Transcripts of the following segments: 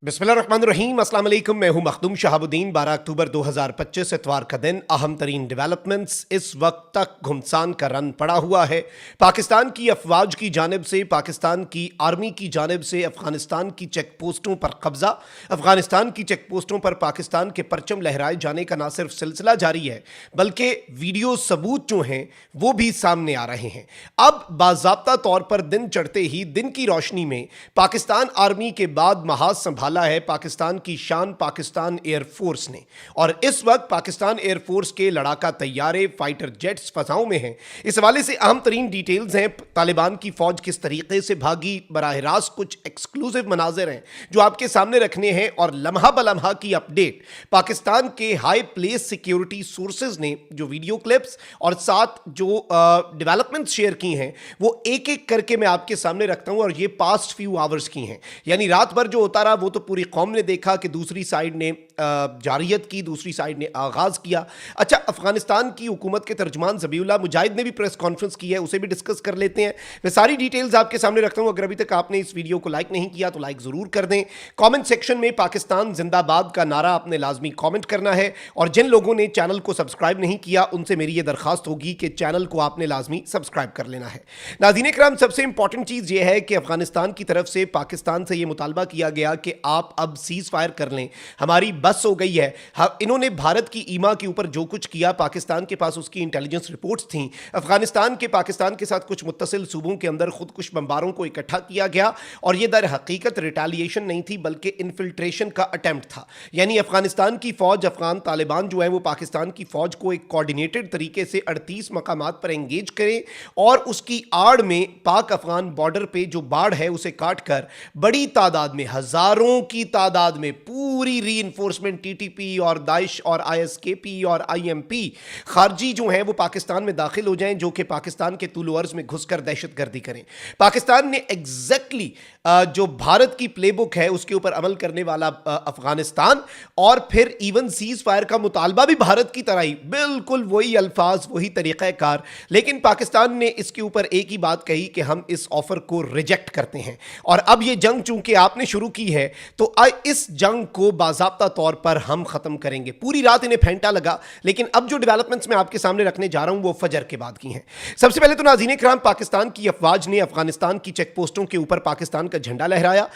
बिस्मिल्लाहिर्रहमानिर्रहीम, अस्सलाम वालेकुम। मैं हूं मखदूम शहाबुद्दीन। 12 अक्टूबर 2025 इतवार का दिन। अहम तरीन डेवलपमेंट्स इस वक्त तक घुमसान का रन पड़ा हुआ है। पाकिस्तान की अफवाज की जानिब से, पाकिस्तान की आर्मी की जानिब से अफगानिस्तान की चेक पोस्टों पर कब्जा, अफगानिस्तान की चेक पोस्टों पर पाकिस्तान के परचम लहराए जाने का ना सिर्फ सिलसिला जारी है बल्कि वीडियो सबूत जो हैं वो भी सामने आ रहे हैं। अब बाज़ाब्ता तौर पर दिन चढ़ते ही दिन की रोशनी में पाकिस्तान आर्मी के बाद महाज संभाला है पाकिस्तान की शान पाकिस्तान एयरफोर्स ने। और इस वक्त पाकिस्तान एयरफोर्स के लड़ाका तैयारे, फाइटर जेट्स फसाओं में हैं। इस हवाले से अहम तरीन डिटेल्स हैं। तालिबान की फौज किस तरीके से भागी, बराह रास्त कुछ एक्सक्लूसिव मनाजिर हैं जो आपके सामने रखने हैं, और लम्हा बलम्हा की अपडेट पाकिस्तान के हाई प्लेस सिक्योरिटी सोर्सेज ने जो वीडियो क्लिप्स और साथ जो डेवलपमेंट्स शेयर की हैं वो एक एक करके मैं आपके सामने रखता हूं। और ये पास्ट फ्यू आवर्स की हैं, यानी रात भर जो होता रहा वो तो पूरी कौम ने देखा कि दूसरी साइड ने जारियत की, दूसरी साइड ने आगाज किया। अच्छा, अफगानिस्तान की हुकूमत के तर्जुमान ज़बीउल्लाह मुजाहिद ने भी प्रेस कॉन्फ्रेंस की है, उसे भी डिस्कस कर लेते हैं। मैं सारी डिटेल्स आपके सामने रखता हूं। अगर अभी तक आपने इस वीडियो को लाइक नहीं किया तो लाइक जरूर कर दें। कमेंट सेक्शन में पाकिस्तान जिंदाबाद का नारा आपने लाजमी कमेंट करना है। और जिन लोगों ने चैनल को सब्सक्राइब नहीं किया उनसे मेरी यह दरखास्त होगी कि चैनल को आपने लाजमी सब्सक्राइब कर लेना है। नाज़रीन इकराम, सबसे इंपॉर्टेंट चीज यह है कि अफगानिस्तान की तरफ से पाकिस्तान से यह मुतालबा किया गया कि आप अब सीज फायर कर लें, हमारी बस हो गई है। इन्होंने भारत की ईमा के ऊपर जो कुछ किया, पाकिस्तान के पास उसकी इंटेलिजेंस रिपोर्ट्स थीं। अफगानिस्तान के पाकिस्तान के साथ कुछ मुत्तसिल सूबों के अंदर खुदकुश बमबारों को इकट्ठा किया गया और यह दर हकीकत रिटेलिएशन नहीं थी बल्कि इन्फिल्ट्रेशन का अटेम्प्ट था। यानी अफगानिस्तान की फौज, अफगान तालिबान जो है वो पाकिस्तान की फौज को एक कोऑर्डिनेटेड तरीके से 38 मकामात पर एंगेज करें और उसकी आड़ में पाक अफगान बॉर्डर पे जो बाढ़ है उसे काट कर बड़ी तादाद में, हजारों की तादाद में पूरी रीइंफोर्समेंट टीटीपी और दाइश और आईएसकेपी और आईएमपी खारजी जो हैं वो पाकिस्तान में दाखिल हो जाएं, जो कि पाकिस्तान के तुल अर्ज में घुसकर दहशतगर्दी करें। पाकिस्तान ने एग्जैक्टली जो भारत की प्लेबुक है उसके ऊपर अमल करने वाला अफगानिस्तान, और फिर इवन सीज फायर का मुतालबा भी भारत की तरह ही, बिल्कुल वही अल्फाज, वही तरीक़ाकार। लेकिन पाकिस्तान ने इसके ऊपर एक ही बात कही कि हम इस ऑफर को रिजेक्ट करते हैं। और अब ये जंग चूंकि आपने शुरू की है तो इस जंग को बाज़ाब्ता तौर पर हम खत्म करेंगे। पूरी रात इन्हें फेंटा लगा, लेकिन अब जो डेवलपमेंट्स मैं आपके सामने रखने जा रहा हूं वो फजर के बाद की हैं। सबसे पहले तो नाज़रीन इकराम, पाकिस्तान की अफवाज ने अफगानिस्तान की चेक पोस्टों के ऊपर पाकिस्तान का झंडा लहराया।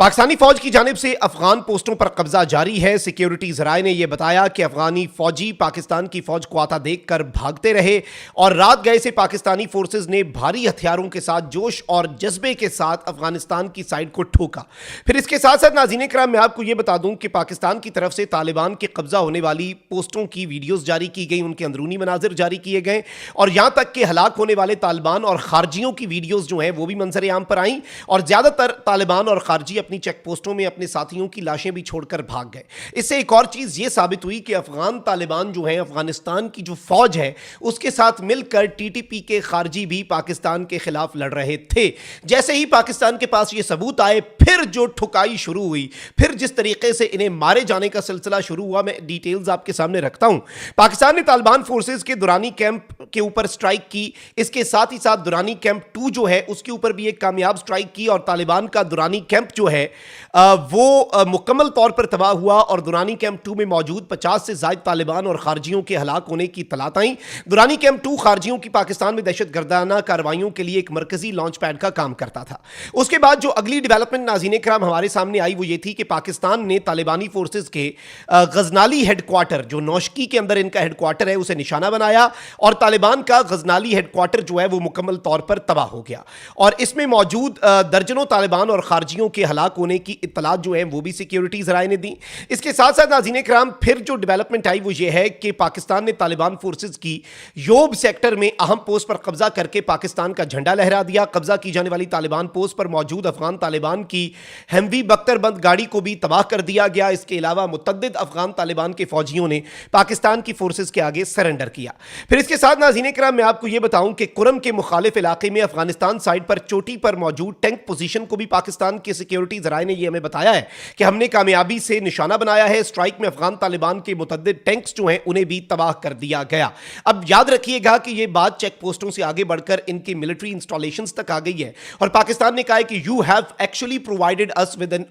पाकिस्तानी फौज की जानिब से अफगान पोस्टों पर कब्जा जारी है। सिक्योरिटी जराए ने यह बताया कि अफगानी फौजी पाकिस्तान की फौज को आता देखकर भागते रहे और रात गए से पाकिस्तानी फोर्सेस ने भारी हथियारों के साथ जोश और जज्बे के साथ अफगानिस्तान की साइड को ठोका। फिर इसके साथ साथ नाज़रीन इकराम, मैं आपको यह बता दूं कि पाकिस्तान की तरफ से तालिबान के कब्जा होने वाली पोस्टों की वीडियोज जारी की गई, उनके अंदरूनी मनाजिर जारी किए गए और यहां तक कि हलाक होने वाले तालिबान और खारजियों की वीडियोज जो हैं वो भी मंजर आम पर आई। और ज्यादातर तालिबान और खारजी अपनी चेक पोस्टों में अपने साथियों की लाशें भी छोड़कर भाग गए। इससे एक और चीज यह साबित हुई कि अफगान तालिबान जो है, अफगानिस्तान की जो फौज है उसके साथ मिलकर टीटीपी के खारजी भी पाकिस्तान के खिलाफ लड़ रहे थे। जैसे ही पाकिस्तान के पास ये सबूत आए, फिर जो ठुकाई शुरू हुई, फिर जिस तरीके से इन्हें मारे जाने का सिलसिला शुरू हुआ, मैं डिटेल्स आपके सामने रखता हूं। पाकिस्तान ने तालिबान फोर्सेस के दुरानी कैंप के ऊपर स्ट्राइक की। इसके साथ ही साथ दुरानी कैंप 2 जो है उसके ऊपर भी एक कामयाब स्ट्राइक की और तालिबान का दुरानी कैंप जो है वो मुकम्मल तौर पर तबाह हुआ और दुरानी कैंप 2 में मौजूद 50 से ज़ायद तालिबान और खारजियों के हलाक होने की तलात आई। दुरानी कैंप 2 खारजियों की पाकिस्तान में दहशतगर्दाना कार्रवाइयों के लिए एक मरकजी लॉन्च पैड का काम करता था। उसके बाद जो अगली डेवलपमेंट नाज़रीन इकराम हमारे सामने आई वो ये थी कि पाकिस्तान ने तालिबानी फोर्सेस के गजनाली हेडक्वार्टर, जो नौशकी के अंदर इनका हेडक्वार्टर है, उसे निशाना बनाया और तालिबान का गजनाली हेडक्वार्टर जो है वो मुकम्मल तौर पर तबाह हो गया। और इसमें मौजूद दर्जनों तालिबान और खारजियों के हलाक होने की इत्तलात जो है वो भी सिक्योरिटी ज़राए ने दी। इसके साथ साथ नाज़रीन इकराम, फिर जो डेवलपमेंट आई वो ये है कि पाकिस्तान ने तालिबान फोर्सेस की योब सेक्टर में अहम पोस्ट पर कब्जा करके पाकिस्तान का झंडा लहरा दिया। कब्जा की जाने वाली तालिबान पोस्ट पर मौजूद अफगान तालिबान की हमवी बख्तरबंद गाड़ी को भी तबाह कर दिया गया। इसके अलावा मुतअद्दिद अफगान तालिबान के फौजियों ने पाकिस्तान की फोर्सेस के आगे सरेंडर किया। फिर इसके साथ नाज़रीन इकराम, मैं आपको यह बताऊं कि कुरम के मुखालिफ इलाके में अफगानिस्तान साइड पर चोटी पर मौजूद टैंक पोजीशन को भी पाकिस्तान के सिक्योरिटी ज़राए ने यह हमें बताया है कि हमने कामयाबी से निशाना बनाया है। स्ट्राइक में अफगान तालिबान के मुतअद्दिद टैंक्स जो हैं उन्हें भी तबाह कर दिया गया। अब याद रखिएगा कि यह बात चेक पोस्टों से आगे बढ़कर इनकी मिलिट्री इंस्टॉलेशंस तक आ गई है और पाकिस्तान ने कहा है कि you have actually provided us with an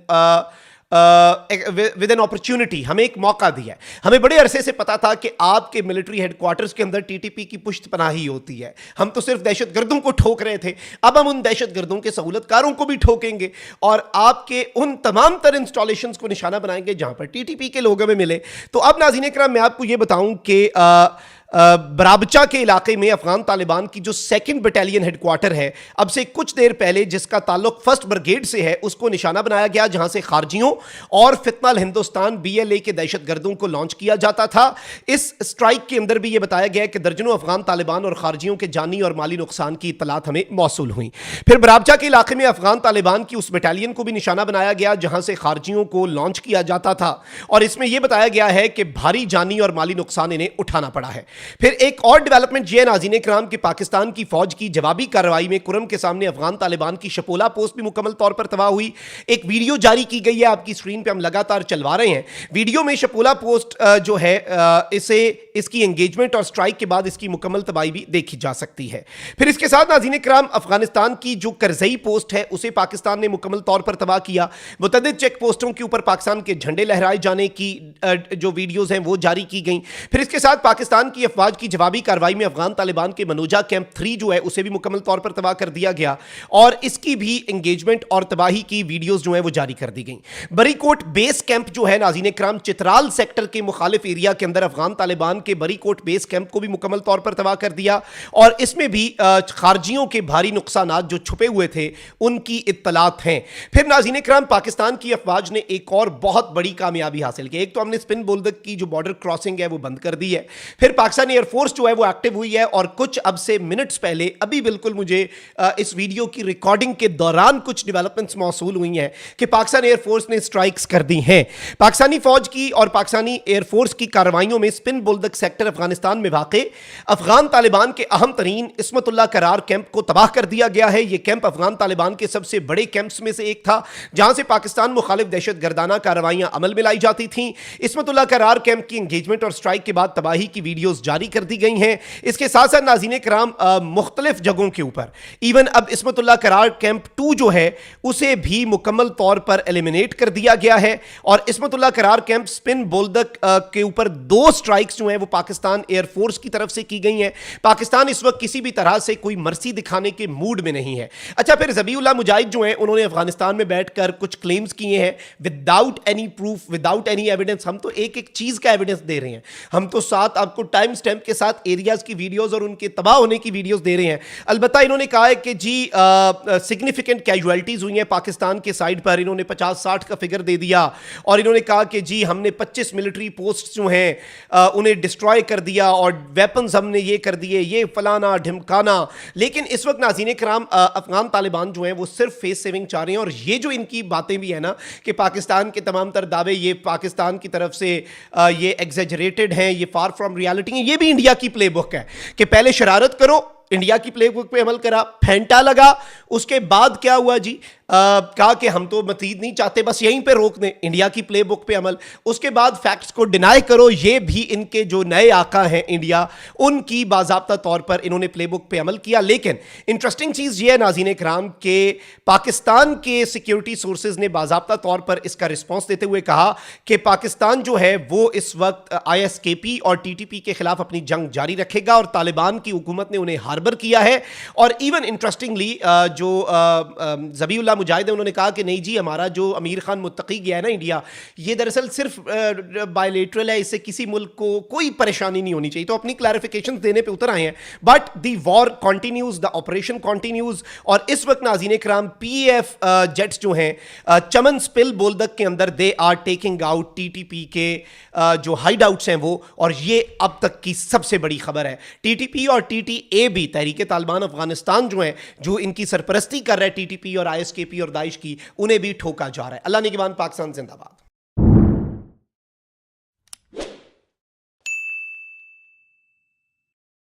with an opportunity, हमें एक मौका दिया है। हमें बड़े अरसे से पता था कि आपके मिलिट्री हेडक्वार्टर्स के अंदर टीटीपी की पुश्तपनाही होती है। हम तो सिर्फ दहशतगर्दों को ठोक रहे थे, अब हम उन दहशतगर्दों के सहूलतकारों को भी ठोकेंगे और आपके उन तमाम तर इंस्टॉलेशंस को निशाना बनाएंगे जहां पर टीटीपी के लोग हमें मिले। तो अब नाज़रीन इकराम, मैं आपको यह बताऊं कि बराबचा के इलाके में अफगान तालिबान की जो 2nd बटालियन हेडक्वार्टर है, अब से कुछ देर पहले जिसका ताल्लुक 1st ब्रिगेड से है, उसको निशाना बनाया गया, जहां से खारजियों और फितनल हिंदुस्तान BLA के दहशतगर्दों को लॉन्च किया जाता था। इस स्ट्राइक के अंदर भी यह बताया गया कि दर्जनों अफगान तालिबान और खारजियों के जानी और माली नुकसान की इत्तलात हमें मौसूल हुई। फिर बराबचा के इलाके में अफगान तालिबान की उस बटालियन को भी निशाना बनाया गया जहां से खारजियों को लॉन्च किया जाता था, और इसमें यह बताया गया है कि भारी जानी और माली नुकसान इन्हें उठाना पड़ा है। फिर एक और डेवलपमेंट ये है नाज़रीन इकराम कि पाकिस्तान की फौज की जवाबी कार्रवाई में कुरम के सामने अफगान तालिबान की शपोला पोस्ट भी मुकम्मल तौर पर तबाह हुई। एक वीडियो जारी की गई है, आपकी स्क्रीन पे हम लगातार चलवा रहे हैं। वीडियो में शपोला पोस्ट जो है इसकी एंगेजमेंट और स्ट्राइक के बाद इसकी मुकम्मल तबाही भी देखी जा सकती है। फिर इसके साथ नाज़रीन इकराम, अफगानिस्तान की जो करजई पोस्ट है उसे पाकिस्तान ने मुकम्मल तौर पर तबाह किया। मुतअद्दिद चेक पोस्टों के ऊपर पाकिस्तान के झंडे लहराए जाने की जो वीडियोज हैं वो जारी की गई। फिर इसके साथ पाकिस्तान की अफवाज की जवाबी कार्रवाई में अफगान तालिबान के मनोजा कैंप 3 जो है उसे भी मुकम्मल तौर पर तबाह कर दिया गया, और इसकी भी एंगेजमेंट और तबाही की वीडियोस जो है वो जारी कर दी गई। बरीकोट बेस कैंप जो है नाज़रीन इकराम, चित्राल सेक्टर के मुखालिफ एरिया के अंदर अफगान तालिबान के बरीकोट बेस कैंप को भी मुकम्मल तौर पर तबाह कर दिया, और इसमें भी खारजियों के भारी नुकसानात जो छुपे हुए थे उनकी इत्तलात हैं। फिर नाज़रीन इकराम, पाकिस्तान की अफवाज ने एक और बहुत बड़ी कामयाबी हासिल की। एक तो हमने स्पिन बुलदक की जो बॉर्डर क्रॉसिंग है वो बंद कर दी है। फिर पाकिस्तानी एयरफोर्स जो है वो एक्टिव हुई है, और कुछ अब से मिनट्स पहले अभी बिल्कुल मुझे इस वीडियो की रिकॉर्डिंग के दौरान कुछ डेवलपमेंट्स मौसूल हुई हैं कि पाकिस्तान एयरफोर्स ने स्ट्राइक्स कर दी हैं। पाकिस्तानी फौज की और पाकिस्तानी एयरफोर्स की कार्रवाइयों में स्पिन बुलदक सेक्टर अफगानिस्तान में वाक़ अफगान तालिबान के अहम तरीन इस्मतुल्लाह करार कैंप को तबाह कर दिया गया है। यह कैंप अफगान तालिबान के सबसे बड़े कैंप्स में से एक था, जहां से पाकिस्तान मुखालिफ दहशत गर्दाना कार्रवाइयां अमल में लाई जाती थीं। इस्मतुल्लाह करार कैंप की एंगेजमेंट और स्ट्राइक के बाद तबाही की वीडियोज जारी कर दी गई हैं। इसके साथ साथ नाज़रीन किराम, मुख्तलिफ जगहों के ऊपर इवन अब इस्मतुल्लाह करार कैंप 2 जो है उसे भी मुकम्मल तौर पर एलिमिनेट कर दिया गया है, और इस्मतुल्लाह करार कैंप स्पिन बोल्दक के ऊपर 2 स्ट्राइक्स जो हैं वो पाकिस्तान एयरफोर्स की तरफ से की गई हैं। पाकिस्तान इस वक्त किसी भी तरह से कोई मर्सी दिखाने के मूड में नहीं है। अच्छा, फिर ज़बीउल्लाह मुजाहिद जो हैं उन्होंने अफगानिस्तान में बैठकर कुछ क्लेम्स किए हैं without any proof, without any evidence. हम तो एक एक चीज़ का एविडेंस दे रहे हैं, हम तो साथ आपको टाइम स्टैम्प के साथ एरियाज की वीडियोस और उनके तबाह होने की वीडियोस दे रहे हैं। अलबत्ता इन्होंने कहा है कि जी सिग्निफिकेंट कैजुअलिटीज हुई हैं पाकिस्तान के साइड पर, इन्होंने 50-60 का फिगर दे दिया, और इन्होंने कहा कि जी हमने 25 मिलिट्री पोस्ट जो हैं उन्हें डिस्ट्रॉय कर दिया और वेपन्स हमने ये कर दिए, ये फलाना ढिमकाना। लेकिन इस वक्त नाज़रीन किराम, अफगान तालिबान जो हैं वो सिर्फ फेस सेविंग चाह रहे हैं, और ये जो इनकी बातें भी है ना कि पाकिस्तान के तमाम तर दावे ये पाकिस्तान की तरफ से ये एग्जेजरेटेड हैं, ये फार फ्रॉम रियलिटी हैं, ये भी इंडिया की प्लेबुक है कि पहले शरारत करो, इंडिया की प्लेबुक पे अमल करा, फेंटा लगा, उसके बाद क्या हुआ जी, कहा कि हम तो मजीद नहीं चाहते, बस यहीं पे रोक दें, इंडिया की प्लेबुक पे अमल। उसके बाद फैक्ट्स को डिनाई करो, ये भी इनके जो नए आका हैं इंडिया, उनकी बाज़ाब्ता तौर पर इन्होंने प्लेबुक पे अमल किया। लेकिन इंटरेस्टिंग चीज़ ये है नाज़रीन इकराम के पाकिस्तान के सिक्योरिटी सोर्सेज ने बाज़ाब्ता तौर पर इसका रिस्पॉन्स देते हुए कहा कि पाकिस्तान जो है वो इस वक्त ISKP और TTP के खिलाफ अपनी जंग जारी रखेगा, और तालिबान की हुकूमत ने उन्हें हार्बर किया है। और इवन इंटरेस्टिंगली जो ज़बीउल्लाह मुजाहिद, उन्होंने कहा कि नहीं जी, हमारा जो अमीर खान मुत्तकी गया है ना इंडिया, ये दरअसल सिर्फ बायलेटरल है, इससे किसी मुल्क को कोई परेशानी नहीं होनी चाहिए। तो अपनी क्लैरिफिकेशन देने पे उतर आए हैं, but the war continues, the operation continues. और इस वक्त नाज़रीन इकराम PF जेट्स जो हैं चमन स्पिल बोल्दक के अंदर, they are taking out TTP के जो हाइड आउट्स हैं वो, और ये अब तक की सबसे बड़ी खबर है। TTP और TTA भी, तहरीक तालिबान अफगानिस्तान जो है, जो इनकी सरपरस्ती कर रहा है TTP और ISKP और दाइश की, उन्हें भी ठोका जा रहा है। अल्लाह निगहबान, पाकिस्तान जिंदाबाद।